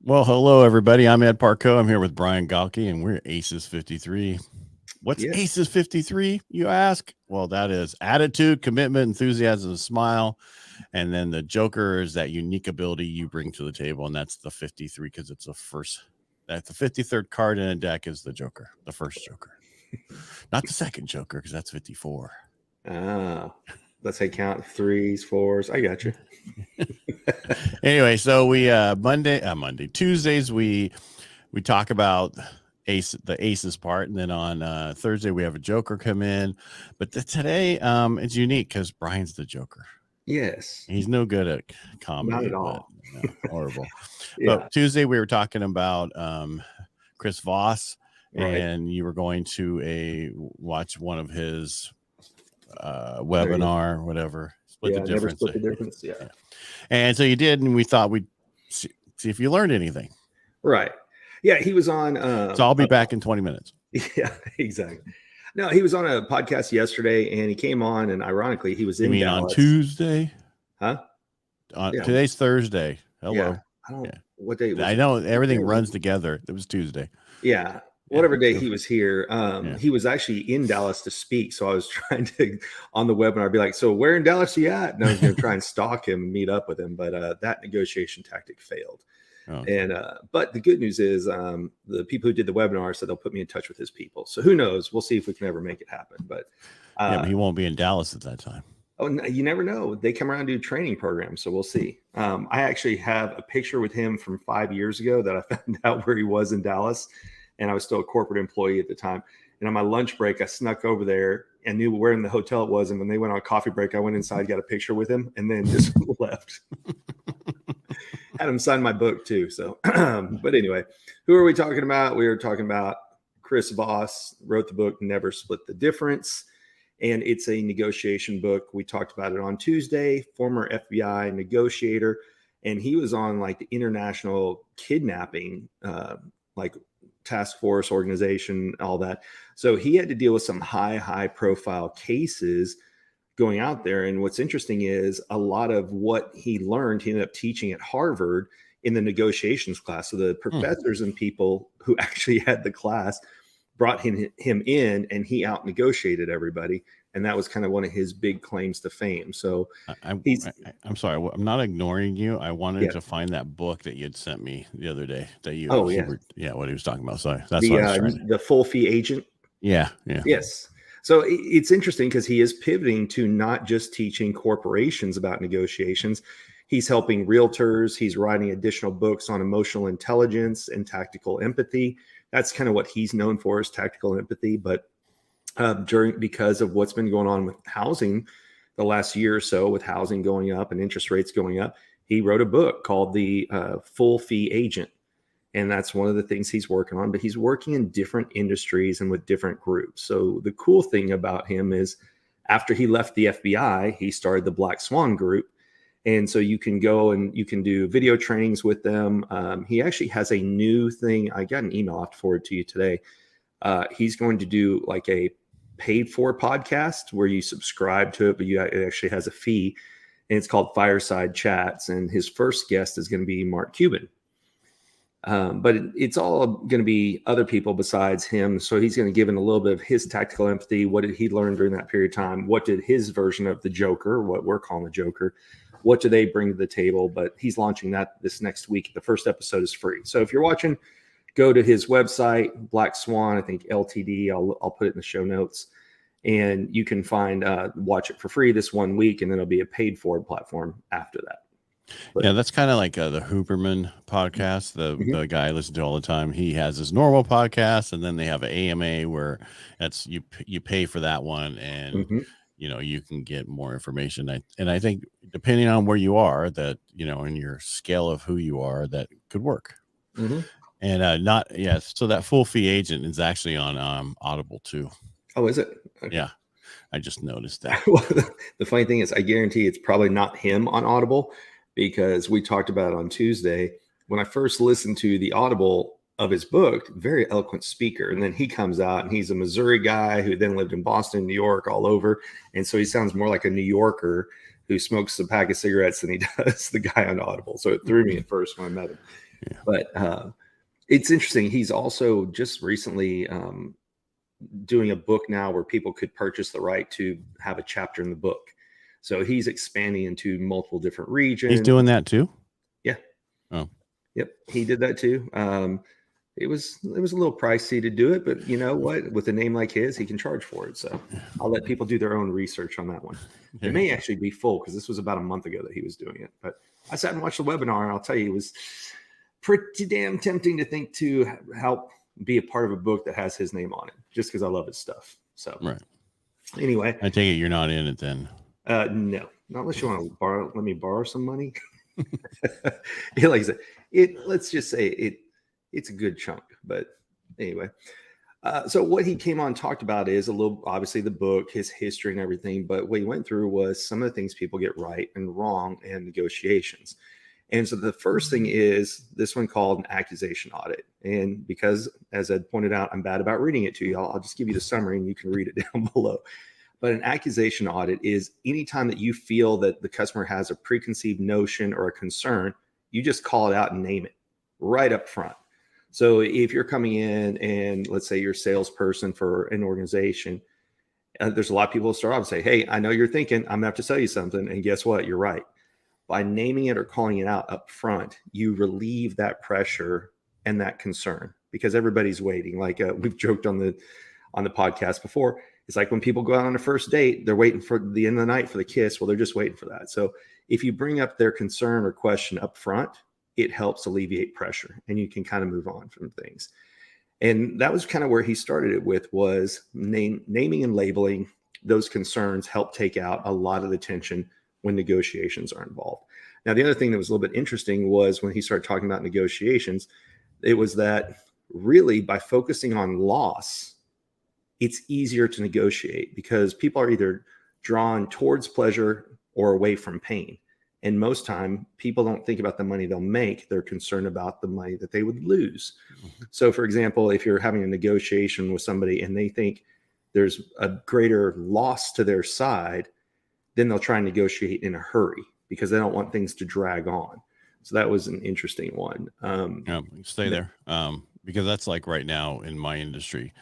Well, hello everybody. I'm Ed Parcaut. I'm here with Brian Galke, and we're Aces 53. What's Yeah. Aces 53, you ask? Well, that is attitude, commitment, enthusiasm, smile. And then the Joker is that unique ability you bring to the table, and that's the 53 because it's that's the 53rd card in a deck is the Joker, the first Joker. Not the second Joker because that's 54. Ah, let's say count threes, fours. I got you. Anyway, so we Tuesdays we talk about the aces part, and then on Thursday we have a Joker come in. But today it's unique because Brian's the Joker. Yes. He's no good at Not comedy, at but all. no, horrible. Yeah. But Tuesday we were talking about Chris Voss, Right. and you were going to watch one of his There you go. webinar, whatever. Split the Yeah. Never difference. split the difference. Yeah. Yeah. And so you did, and we thought we'd see if you learned anything. Right. Yeah. He was on. So I'll be back in 20 minutes. Yeah. Exactly. No, he was on a podcast yesterday, and he came on, and ironically, he was You in mean Dallas. on Tuesday? Huh? Yeah. Today's Thursday. Hello. Yeah. I don't. Yeah. What day? I know everything runs together. It was Tuesday. Yeah. Whatever day he was here, Yeah. he was actually in Dallas to speak. So I was trying to, on the webinar, be like, so where in Dallas are you at? And I was going to try and stalk him and meet up with him. But that negotiation tactic failed. Okay. And but the good news is the people who did the webinar said they'll put me in touch with his people. So who knows? We'll see if we can ever make it happen. But But he won't be in Dallas at that time. oh, you never know. They come around and do training programs. So we'll see. I actually have a picture with him from 5 years ago that I found out where he was in Dallas. And I was still a corporate employee at the time. And on my lunch break, I snuck over there and knew where in the hotel it was. And when they went on a coffee break, I went inside, got a picture with him, and then just left. Had him sign my book too. So, but anyway, who are we talking about? We were talking about Chris Voss, wrote the book, Never Split the Difference. And it's a negotiation book. We talked about it on Tuesday, former FBI negotiator. And he was on like the international kidnapping, like task force organization, all that. So he had to deal with some high profile cases going out there. And what's interesting is a lot of what he learned, he ended up teaching at Harvard in the negotiations class. So the professors and people who actually had the class brought him in, and he out negotiated everybody. And that was kind of one of his big claims to fame. So I'm sorry, I'm not ignoring you. I wanted to find that book that you had sent me the other day that you. Oh, what he was talking about. Sorry, that's what I was trying. The full fee agent. Yeah. Yes. So it's interesting because he is pivoting to not just teaching corporations about negotiations. He's helping realtors. He's writing additional books on emotional intelligence and tactical empathy. That's kind of what he's known for, is tactical empathy. But because of what's been going on with housing the last year or so, with housing going up and interest rates going up, he wrote a book called The Full Fee Agent. And that's one of the things he's working on. But he's working in different industries and with different groups. So the cool thing about him is after he left the FBI, he started the Black Swan Group. And so you can go and you can do video trainings with them. He actually has a new thing. I got an email, I'll have to forward to you today. He's going to do like a paid for podcast where you subscribe to it, but it actually has a fee. And it's called Fireside Chats. And his first guest is going to be Mark Cuban. But it's all going to be other people besides him. So he's going to give in a little bit of his tactical empathy. What did he learn during that period of time? What did his version of the Joker, what we're calling the Joker, what do they bring to the table? But he's launching that this next week. The first episode is free. So if you're watching, go to his website, Black Swan, I think LTD. I'll put it in the show notes. And you can watch it for free this 1 week, and then it'll be a paid for platform after that. But, yeah, that's kind of like the Huberman podcast, the guy I listen to all the time. He has his normal podcast, and then they have an AMA where that's you pay for that one, and you can get more information. And I think depending on where you are, that in your scale of who you are, that could work. And so that Full Fee Agent is actually on Audible too. Oh, is it? Okay. Yeah, I just noticed that. Well, the funny thing is, I guarantee it's probably not him on Audible, because we talked about it on Tuesday. When I first listened to the Audible of his book, very eloquent speaker. And then he comes out and he's a Missouri guy who then lived in Boston, New York, all over. And so he sounds more like a New Yorker who smokes a pack of cigarettes than he does the guy on Audible. So it threw me at first when I met him. Yeah. But it's interesting. He's also just recently doing a book now where people could purchase the right to have a chapter in the book. So he's expanding into multiple different regions. He's doing that too? Yeah. Oh. Yep. He did that too. It was a little pricey to do it, but you know what? With a name like his, he can charge for it. So I'll let people do their own research on that one. It may actually be full because this was about a month ago that he was doing it. But I sat and watched the webinar, and I'll tell you, it was pretty damn tempting to think to help be a part of a book that has his name on it, just because I love his stuff. So right. Anyway, I take it you're not in it then. No, not unless you want to let me borrow some money. Like I said, let's just say it's a good chunk, but anyway. So what he came on and talked about is a little, obviously the book, his history and everything, but what he went through was some of the things people get right and wrong in negotiations. And so the first thing is this one called an accusation audit. And because, as Ed pointed out, I'm bad about reading it to you, I'll just give you the summary and you can read it down below. But an accusation audit is anytime that you feel that the customer has a preconceived notion or a concern, you just call it out and name it right up front. So if you're coming in and let's say you're a salesperson for an organization, there's a lot of people who start off and say, hey, I know you're thinking, I'm gonna have to tell you something. And guess what? You're right. By naming it or calling it out up front, you relieve that pressure and that concern because everybody's waiting. Like we've joked on the podcast before. It's like when people go out on a first date, they're waiting for the end of the night for the kiss. Well, they're just waiting for that. So if you bring up their concern or question up front, it helps alleviate pressure and you can kind of move on from things. And that was kind of where he started it with was naming and labeling those concerns help take out a lot of the tension when negotiations are involved. Now, the other thing that was a little bit interesting was when he started talking about negotiations, it was that really by focusing on loss, it's easier to negotiate because people are either drawn towards pleasure or away from pain. And most time, people don't think about the money they'll make. They're concerned about the money that they would lose. Mm-hmm. So, for example, if you're having a negotiation with somebody and they think there's a greater loss to their side, then they'll try and negotiate in a hurry because they don't want things to drag on. So that was an interesting one. Stay there because that's like right now in my industry.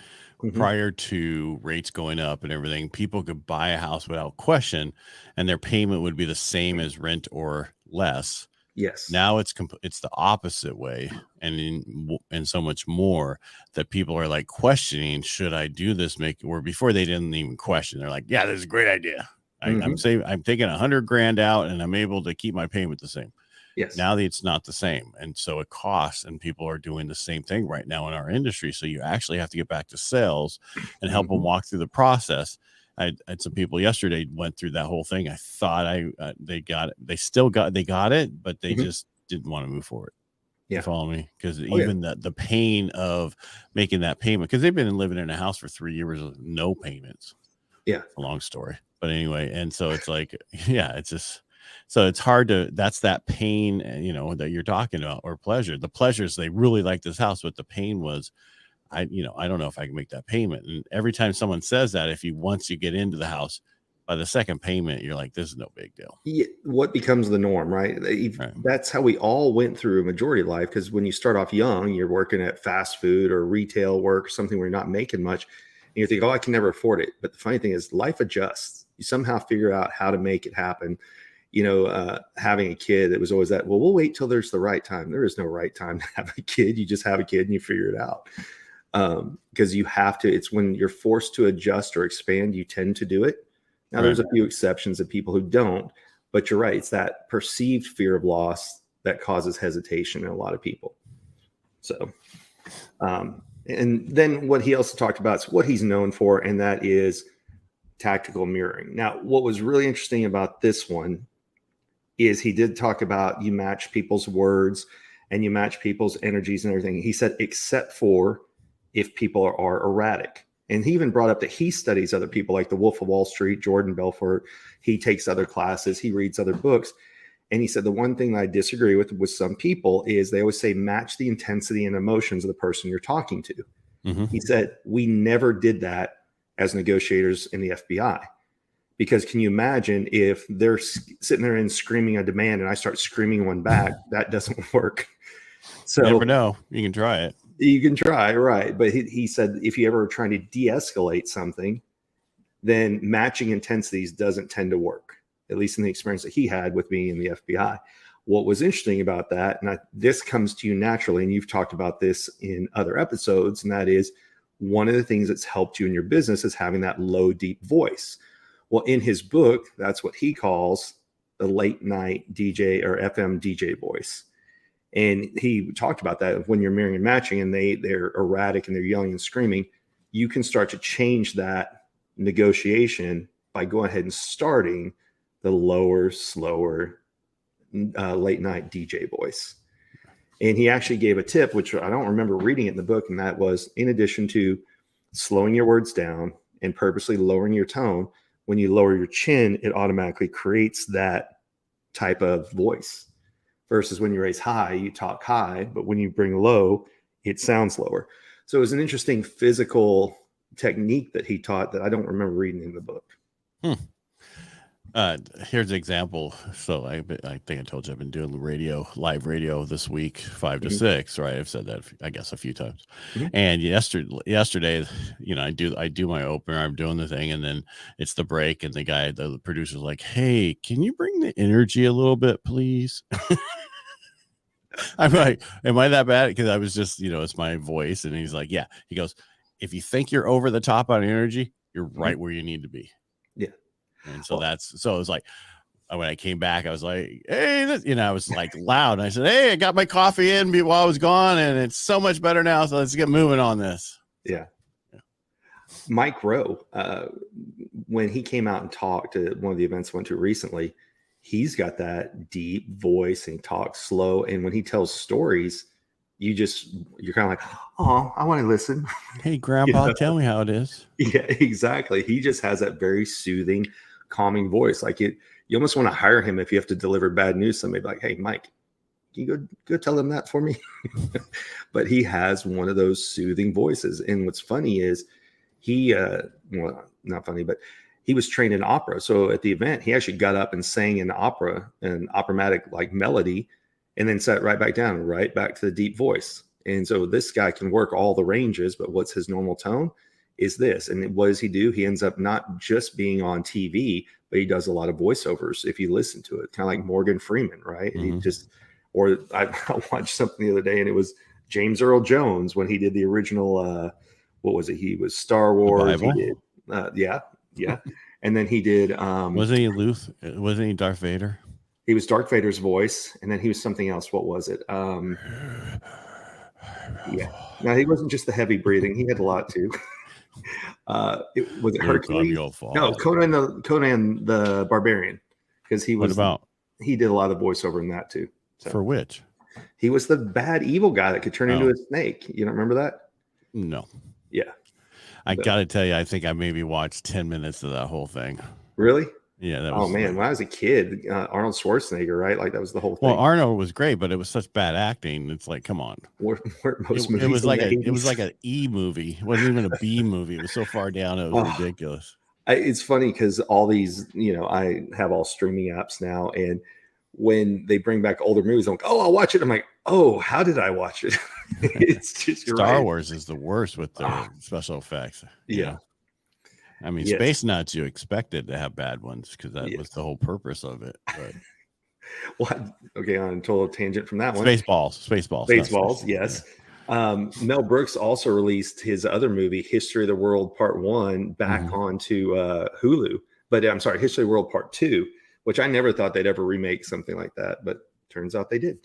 Mm-hmm. Prior to rates going up and everything, people could buy a house without question and their payment would be the same as rent or less. Yes. Now it's the opposite way. And so much more that people are like questioning, should I do this? Or before they didn't even question. They're like, yeah, this is a great idea. I'm taking $100,000 out and I'm able to keep my payment the same. Yes. Now it's not the same. And so it costs, and people are doing the same thing right now in our industry. So you actually have to get back to sales and help them walk through the process. I had some people yesterday went through that whole thing. I thought they got it. They got it, but they just didn't want to move forward. Yeah. You follow me? Because the pain of making that payment, because they've been living in a house for 3 years with no payments. Yeah. It's a long story. But anyway, and so it's like, yeah, it's just, so it's hard that's that pain, that you're talking about, or pleasure. The pleasures, they really like this house, but the pain was, I don't know if I can make that payment. And every time someone says that, once you get into the house, by the second payment, you're like, this is no big deal. Yeah, what becomes the norm, right? That's how we all went through a majority of life. Because when you start off young, you're working at fast food or retail work, or something where you're not making much. And you think, oh, I can never afford it. But the funny thing is life adjusts. You somehow figure out how to make it happen. Having a kid, it was always that, well, we'll wait till there's the right time. There is no right time to have a kid. You just have a kid and you figure it out. Because you have to, it's when you're forced to adjust or expand, you tend to do it. Now, there's a few exceptions of people who don't, but you're right. It's that perceived fear of loss that causes hesitation in a lot of people. So, and then what he also talked about is what he's known for, and that is tactical mirroring. Now, what was really interesting about this one is he did talk about you match people's words and you match people's energies and everything. He said, except for if people are erratic. And he even brought up that he studies other people like the Wolf of Wall Street, Jordan Belfort. He takes other classes. He reads other books. And he said, the one thing that I disagree with some people is they always say, match the intensity and emotions of the person you're talking to. Mm-hmm. He said, we never did that as negotiators in the FBI. Because can you imagine if they're sitting there and screaming a demand and I start screaming one back? That doesn't work. So never know. You can try it. You can try, right? But he said if you ever are trying to de-escalate something, then matching intensities doesn't tend to work, at least in the experience that he had with being in the FBI. What was interesting about that, and this comes to you naturally, and you've talked about this in other episodes, and that is one of the things that's helped you in your business is having that low, deep voice. Well, in his book, that's what he calls the late night DJ or FM DJ voice. And he talked about that when you're mirroring and matching and they're erratic and they're yelling and screaming, you can start to change that negotiation by going ahead and starting the lower, slower, late night DJ voice. And he actually gave a tip, which I don't remember reading it in the book. And that was in addition to slowing your words down and purposely lowering your tone, when you lower your chin, it automatically creates that type of voice. Versus when you raise high, you talk high, but when you bring low, it sounds lower. So it was an interesting physical technique that he taught that I don't remember reading in the book. Here's an example. So I think I told you I've been doing live radio this week, 5 to 6, right? I've said that, I guess, a few times. And yesterday, I do my opener, I'm doing the thing, and then it's the break, and the producer's like, "Hey, can you bring the energy a little bit, please?" I'm like, "Am I that bad?" Because I was just, it's my voice, and he's like, "Yeah." He goes, "If you think you're over the top on energy, you're right where you need to be." Yeah. And so it was like, when I came back, I was like, "Hey," I was like loud. And I said, "Hey, I got my coffee in while I was gone, and it's so much better now. So let's get moving on this." Yeah. Mike Rowe, when he came out and talked at one of the events I went to recently, he's got that deep voice and he talks slow. And when he tells stories, you're kind of like, "Oh, I want to listen." Hey, Grandpa, tell me how it is. Yeah, exactly. He just has that very soothing, calming voice. Like you almost want to hire him if you have to deliver bad news. Somebody like, "Hey, Mike, can you go tell them that for me?" But he has one of those soothing voices. And what's funny is well, not funny, but he was trained in opera. So at the event, he actually got up and sang an operatic like melody, and then sat right back down, right back to the deep voice. And so this guy can work all the ranges, but what's his normal tone is this. And what does he do? He ends up not just being on TV, but he does a lot of voiceovers if you listen to it, kind of like Morgan Freeman, right? And I watched something the other day, and it was James Earl Jones when he did the original, what was it? He was Star Wars. He did, yeah. And then he did. Wasn't he Luth? Wasn't he Darth Vader? He was Darth Vader's voice, and then he was something else. What was it? Yeah. No, he wasn't just the heavy breathing. He had a lot too. Was it Hercules? No, Conan the Barbarian, because he was. What about? He did a lot of voiceover in that too. So. For which? He was the bad evil guy that could turn into a snake. You don't remember that? No. Yeah. I got to tell you, I think I maybe watched 10 minutes of that whole thing. Really? Yeah. When I was a kid, Arnold Schwarzenegger, right? Like that was the whole thing. Well, Arnold was great, but it was such bad acting. It's like, come on. It was like an E movie. It wasn't even a B movie. It was so far down. It was ridiculous. It's funny because all these, I have all streaming apps now, and when they bring back older movies, I'm like, "Oh, I'll watch it." I'm like, "Oh, how did I watch it?" It's just Star Wars is the worst with their special effects. Yeah. I mean, Space Nuts, you expected to have bad ones because that was the whole purpose of it. But well, okay, on a total tangent from that one. Spaceballs, yes. Mel Brooks also released his other movie, History of the World Part 1, back onto Hulu. But I'm sorry, History of the World Part 2, which I never thought they'd ever remake something like that, but turns out they did.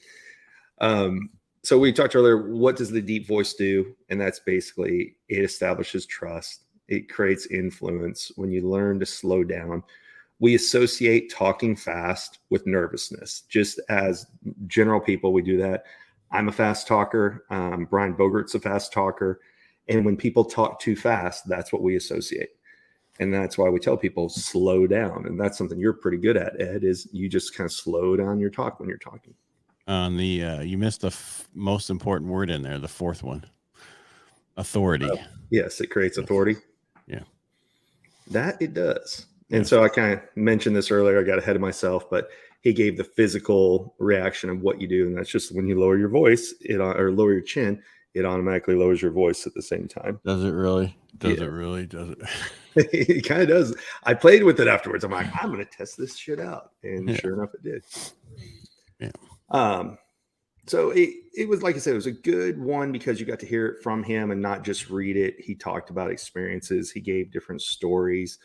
So we talked earlier, what does the deep voice do? And that's basically, it establishes trust. It creates influence. When you learn to slow down, we associate talking fast with nervousness. Just as general people, we do that. I'm a fast talker. Brian Bogert's a fast talker. And when people talk too fast, that's what we associate. And that's why we tell people slow down. And that's something you're pretty good at, Ed, is you just kind of slow down your talk when you're talking. On the you missed the most important word in there, the fourth one. Authority. Yes, it creates authority. Yeah. That it does. And so I kind of mentioned this earlier. I got ahead of myself, but he gave the physical reaction of what you do. And that's just when you lower your voice, or lower your chin, it automatically lowers your voice at the same time. Does it really? Does it really? Does it? It kind of does. I played with it afterwards. I'm like, I'm going to test this shit out. And sure enough, it did. Yeah. So it was, like I said, it was a good one because you got to hear it from him and not just read it. He talked about experiences. He gave different stories,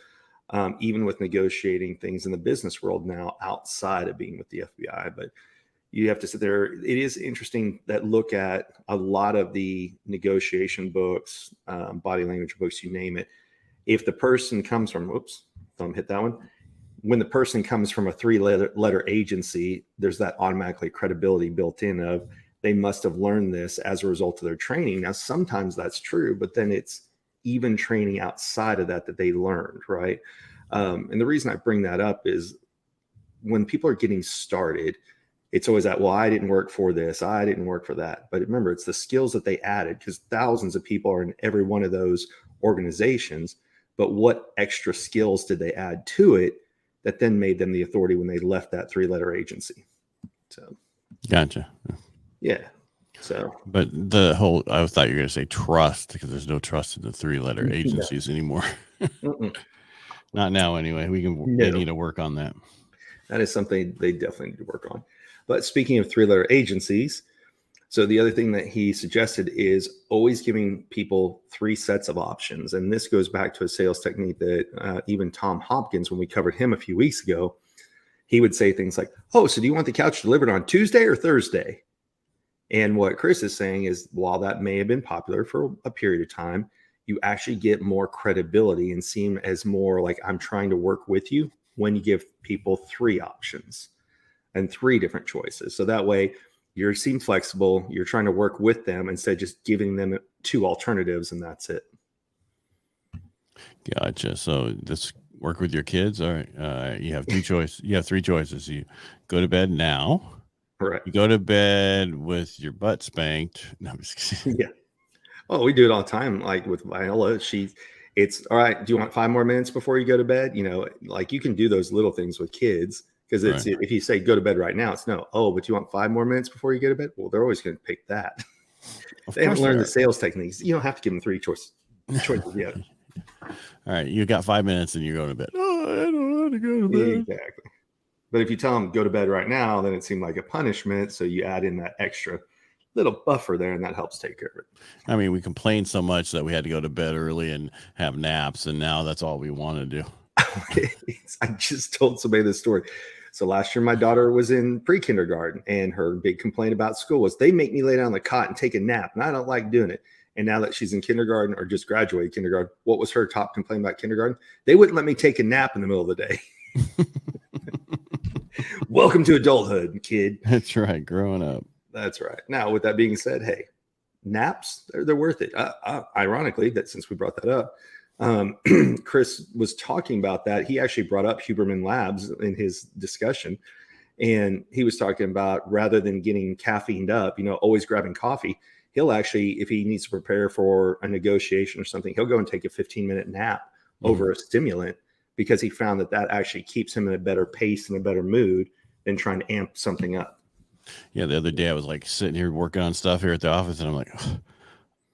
even with negotiating things in the business world now outside of being with the FBI. But you have to sit there. It is interesting that look at a lot of the negotiation books, body language books, you name it. If the person comes from, thumb hit that one. When the person comes from a 3-letter agency, there's that automatically credibility built in of they must have learned this as a result of their training. Now, sometimes that's true, but then it's even training outside of that they learned, right? And the reason I bring that up is when people are getting started, it's always that, well, I didn't work for this, I didn't work for that. But remember, it's the skills that they added, because thousands of people are in every one of those organizations. But what extra skills did they add to it that then made them the authority when they left that 3-letter agency? So, gotcha. Yeah. So, but the whole, I thought you were going to say trust, because there's no trust in the 3-letter agencies anymore. Not now, anyway. They need to work on that. That is something they definitely need to work on. But speaking of 3-letter agencies, so the other thing that he suggested is always giving people 3 sets of options. And this goes back to a sales technique that even Tom Hopkins, when we covered him a few weeks ago, he would say things like, oh, so do you want the couch delivered on Tuesday or Thursday? And what Chris is saying is, while that may have been popular for a period of time, you actually get more credibility and seem as more like I'm trying to work with you when you give people 3 options and 3 different choices. So that way, you seem flexible. You're trying to work with them instead of just giving them 2 alternatives, and that's it. Gotcha. So this work with your kids. All right. You have 2 choices. You have 3 choices. You go to bed now. Right. You go to bed with your butt spanked. No, I'm just kidding. Yeah. Oh, we do it all the time. Like with Viola, it's all right. Do you want 5 more minutes before you go to bed? You know, like you can do those little things with kids. Because it's right. If you say go to bed right now, it's no. Oh, but you want 5 more minutes before you go to bed? Well, they're always going to pick that. They haven't learned the sales techniques. You don't have to give them 3 choices yet. All right, you got 5 minutes and you're going to bed. Oh, I don't want to go to bed. Exactly. But if you tell them go to bed right now, then it seemed like a punishment. So you add in that extra little buffer there, and that helps take care of it. I mean, we complained so much that we had to go to bed early and have naps, and now that's all we want to do. I just told somebody this story. So last year, my daughter was in pre-kindergarten, and her big complaint about school was they make me lay down on the cot and take a nap, and I don't like doing it. And now that she's in kindergarten or just graduated kindergarten, what was her top complaint about kindergarten? They wouldn't let me take a nap in the middle of the day. Welcome to adulthood, kid. That's right. Growing up. That's right. Now, with that being said, hey, naps, they're worth it. Ironically, that since we brought that up, Chris was talking about that. He actually brought up Huberman Labs in his discussion. And he was talking about rather than getting caffeined up, always grabbing coffee, he'll actually, if he needs to prepare for a negotiation or something, he'll go and take a 15-minute nap over a stimulant, because he found that actually keeps him in a better pace and a better mood than trying to amp something up. Yeah, the other day I was like sitting here working on stuff here at the office, and I'm like,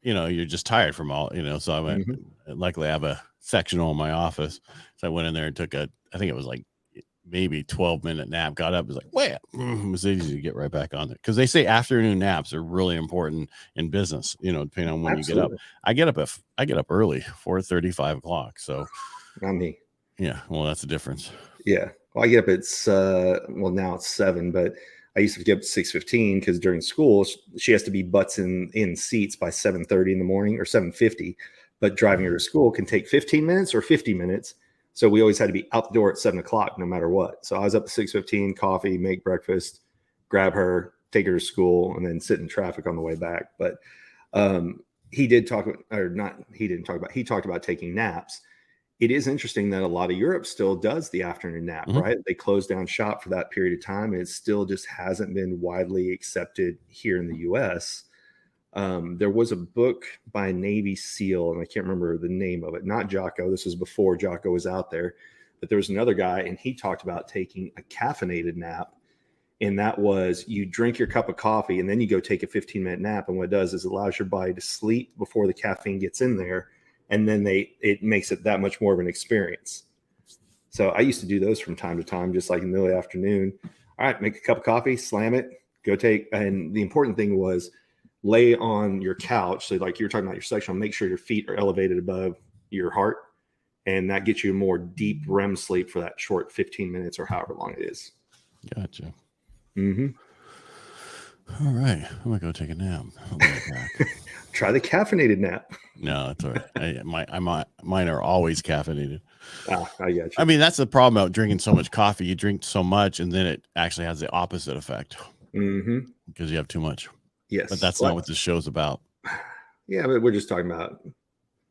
you're just tired from all, so I went, luckily I have a sectional in my office. So I went in there and took I think it was like maybe 12-minute nap, got up, was like, well, it was easy to get right back on it. Because they say afternoon naps are really important in business, depending on when you get up. I get up early, 4:30, 5 o'clock. So not me. Yeah, well, that's the difference. Yeah. Well, I get up at, now it's 7, but I used to get up at 6:15 because during school, she has to be butts in seats by 7:30 in the morning or 7:50. But driving her to school can take 15 minutes or 50 minutes. So we always had to be out the door at 7 o'clock no matter what. So I was up at 6:15, coffee, make breakfast, grab her, take her to school, and then sit in traffic on the way back. But he talked about taking naps. It is interesting that a lot of Europe still does the afternoon nap, right? They closed down shop for that period of time. And it still just hasn't been widely accepted here in the US. There was a book by a Navy SEAL, and I can't remember the name of it. Not Jocko. This was before Jocko was out there. But there was another guy, and he talked about taking a caffeinated nap And that was, you drink your cup of coffee and then you go take a 15-minute nap. And what it does is it allows your body to sleep before the caffeine gets in there. And then it makes it that much more of an experience. So I used to do those from time to time, just like in the middle of the afternoon. All right, make a cup of coffee, slam it, go take. And the important thing was lay on your couch. So like you were talking about your sectional, make sure your feet are elevated above your heart. And that gets you a more deep REM sleep for that short 15 minutes or however long it is. Gotcha. Mm-hmm. All right. I'm going to go take a nap. I'll be right back. Try the caffeinated nap. No, that's all right. Mine are always caffeinated. I got you. I mean, that's the problem about drinking so much coffee. You drink so much, and then it actually has the opposite effect because you have too much. Yes. But that's not what this show's about. Yeah, but we're just talking about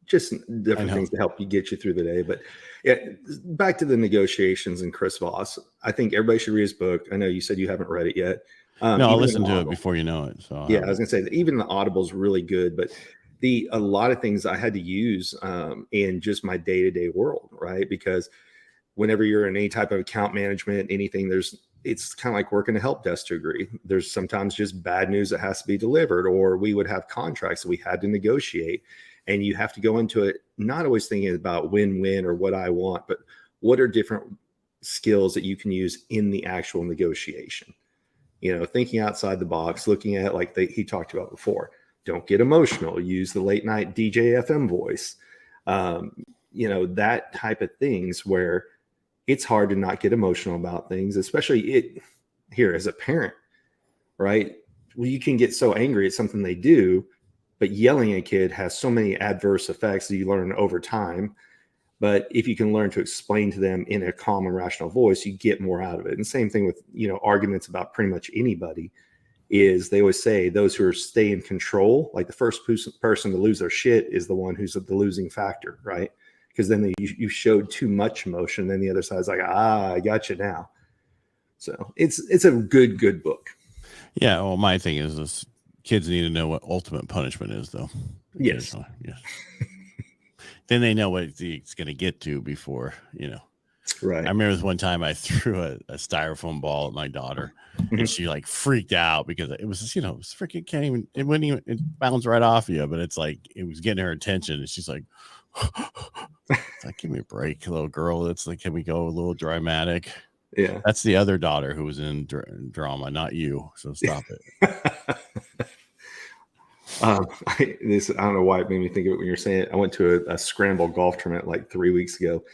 just different things to help you get you through the day. But yeah, back to the negotiations and Chris Voss. I think everybody should read his book. I know you said you haven't read it yet. No, I'll listen to it before you know it. So yeah, I was gonna say that even the Audible is really good, but a lot of things I had to use in just my day-to-day world, right? Because whenever you're in any type of account management, anything, it's kind of like working a help desk to a degree. There's sometimes just bad news that has to be delivered, or we would have contracts that we had to negotiate. And you have to go into it not always thinking about win-win or what I want, but what are different skills that you can use in the actual negotiation. Thinking outside the box, looking at like he talked about before. Don't get emotional. Use the late night DJ FM voice. That type of things where it's hard to not get emotional about things, especially here as a parent, right? Well, you can get so angry at something they do, but yelling at a kid has so many adverse effects that you learn over time. But if you can learn to explain to them in a calm and rational voice, you get more out of it. And same thing with, arguments about pretty much anybody is they always say those who stay in control, like the first person to lose their shit is the one who's the losing factor, right? Because then you showed too much emotion. Then the other side's like, I got you now. So it's a good book. Yeah. Well, my thing is this. Kids need to know what ultimate punishment is, though. Yes. Yes. Then they know what it's going to get to before, Right. I remember this one time I threw a styrofoam ball at my daughter, and she like freaked out because it was, it was freaking it wouldn't even, it bounced right off you, but it's like, it was getting her attention, and she's like, it's like, give me a break, little girl. It's like, can we go a little dramatic? Yeah. That's the other daughter who was in drama, not you. So stop it. I don't know why it made me think of it when you're saying it. I went to a scramble golf tournament like 3 weeks ago,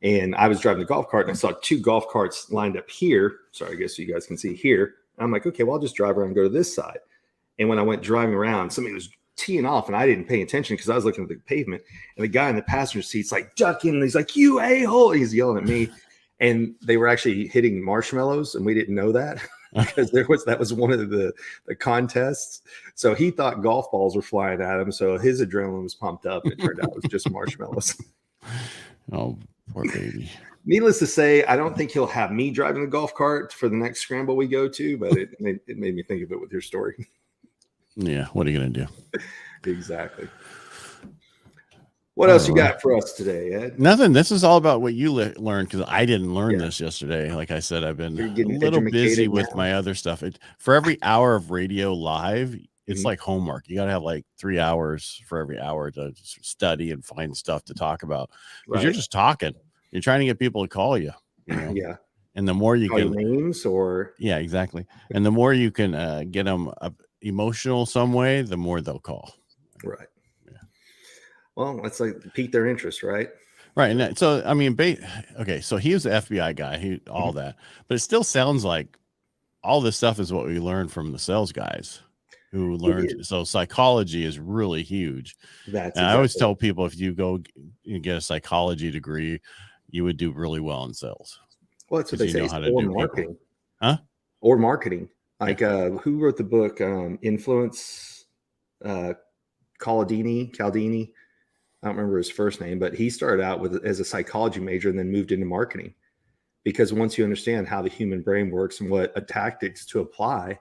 and I was driving the golf cart, and I saw 2 golf carts lined up here. Sorry, I guess you guys can see here. And I'm like, okay, well, I'll just drive around and go to this side. And when I went driving around, somebody was teeing off, and I didn't pay attention because I was looking at the pavement. And the guy in the passenger seat's like ducking, and he's like, "You a-hole!" He's yelling at me. And they were actually hitting marshmallows, and we didn't know that because that was one of the contests. So he thought golf balls were flying at him. So his adrenaline was pumped up. It turned out it was just marshmallows. Oh, poor baby. Needless to say, I don't think he'll have me driving the golf cart for the next scramble we go to, but it made me think of it with your story. Yeah. What are you going to do? Exactly. What else you got for us today, Ed? Nothing. This is all about what you learned, because I didn't learn this yesterday. Like I said, I've been a little busy with my other stuff. For every hour of radio live, it's like homework. You got to have like 3 hours for every hour to study and find stuff to talk about. Because you're just talking. You're trying to get people to call you. Yeah. And the more you can names or exactly. And the more you can get them emotional some way, the more they'll call. Right. Well, that's like pique their interest, right? Right. And so, I mean, okay, so he was the FBI guy, all that, but it still sounds like all this stuff is what we learned from the sales guys who learned. So psychology is really huge. I always tell people, if you go get a psychology degree, you would do really well in sales. Well, that's what they say. Or marketing. People. Huh? Or marketing. Like who wrote the book Influence? Caldini. I don't remember his first name, but he started out as a psychology major and then moved into marketing, because once you understand how the human brain works and what tactics to apply,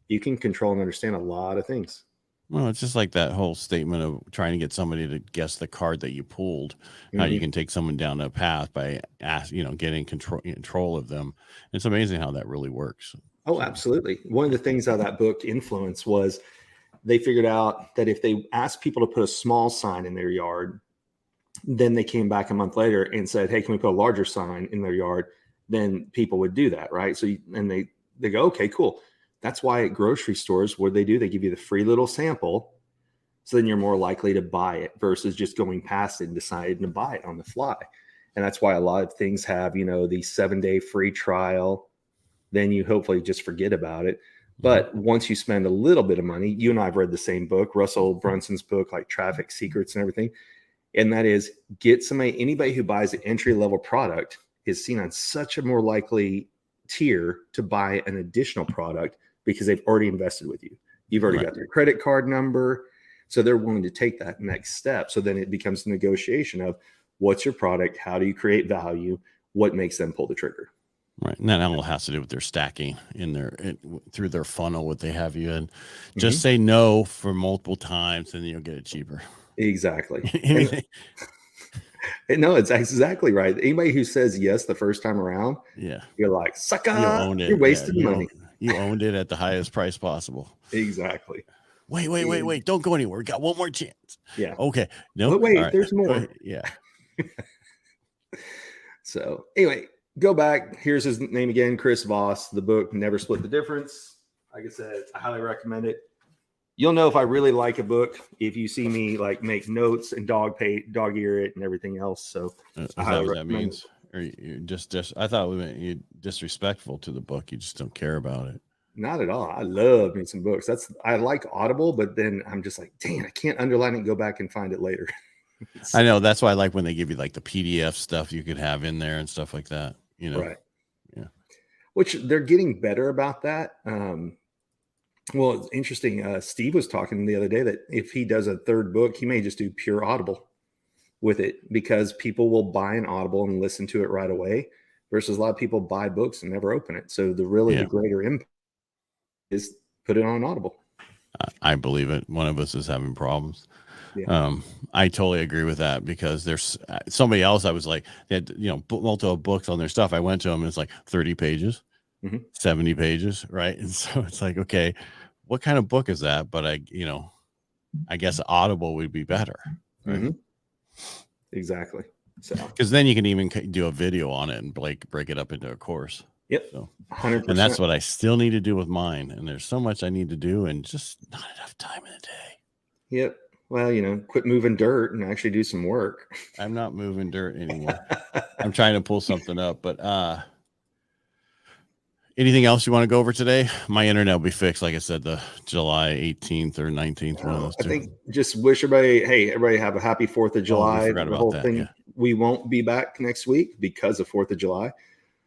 you can control and understand a lot of things. Well, it's just like that whole statement of trying to get somebody to guess the card that you pulled, how you can take someone down a path by getting control of them. It's amazing how that really works. Oh, absolutely. One of the things how that book influenced was they figured out that if they asked people to put a small sign in their yard, then they came back a month later and said, hey, can we put a larger sign in their yard? Then people would do that, right? So, they go, okay, cool. That's why at grocery stores, what they do, they give you the free little sample. So then you're more likely to buy it versus just going past it and deciding to buy it on the fly. And that's why a lot of things have, the 7-day free trial. Then you hopefully just forget about it. But once you spend a little bit of money, you and I have read the same book, Russell Brunson's book, like Traffic Secrets and everything. And that is anybody who buys an entry level product is seen on such a more likely tier to buy an additional product because they've already invested with you. You've already got their credit card number. So they're willing to take that next step. So then it becomes a negotiation of what's your product? How do you create value? What makes them pull the trigger? Right. And that all has to do with their stacking through their funnel, what they have you in. Just say no for multiple times and you'll get it cheaper. Exactly. No, it's exactly right. Anybody who says yes the first time around, you're like, sucker, you're wasting money. You owned it at the highest price possible. Exactly. Wait. Don't go anywhere. We got one more chance. Yeah. Okay. No. But wait, there's more. Yeah. So anyway, go back. Here's his name again, Chris Voss. The book, Never Split the Difference. Like I said, I highly recommend it. You'll know if I really like a book if you see me like make notes and dog ear it and everything else. So is that what that means? Or you just I thought we meant you disrespectful to the book. You just don't care about it. Not at all. I love me some books. I like Audible, but then I'm just like, dang, I can't underline it and go back and find it later. I know. That's why I like when they give you like the PDF stuff you could have in there and stuff like that. Right. Yeah. Which they're getting better about that. Well, it's interesting. Steve was talking the other day that if he does a third book, he may just do pure Audible with it because people will buy an Audible and listen to it right away versus a lot of people buy books and never open it. So the greater impact is put it on Audible. I believe it. One of us is having problems. Yeah. I totally agree with that because there's somebody else. I was like, they had, multiple books on their stuff. I went to them and it's like 30 pages, 70 pages. Right. And so it's like, okay, what kind of book is that? But I guess Audible would be better. Right? Exactly. So, because then you can even do a video on it and break it up into a course. Yep. So 100%. And that's what I still need to do with mine. And there's so much I need to do and just not enough time in the day. Yep. Well, quit moving dirt and actually do some work. I'm not moving dirt anymore. I'm trying to pull something up, but anything else you want to go over today? My internet will be fixed. Like I said, the July 18th or 19th. One of those two. I think just wish everybody have a happy 4th of July. We forgot about that. Yeah. We won't be back next week because of 4th of July.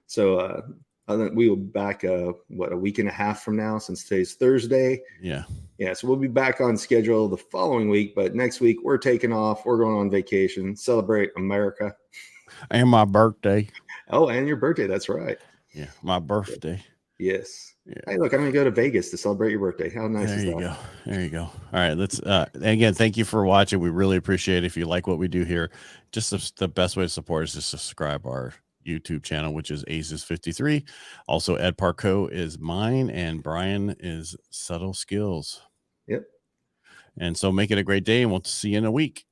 So I think we will be back a week and a half from now since today's Thursday. Yeah. So we'll be back on schedule the following week, but next week we're taking off. We're going on vacation, celebrate America. And my birthday. Oh, and your birthday. That's right. Yeah, my birthday. Yes. Yeah. Hey, look, I'm going to go to Vegas to celebrate your birthday. How nice is that? There you go. All right, let's again, thank you for watching. We really appreciate it. If you like what we do here, just the best way to support is to subscribe our YouTube channel, which is Aces53. Also, Ed Parcaut is mine, and Brian is Subtle Skills. Yep. And so make it a great day, and we'll see you in a week.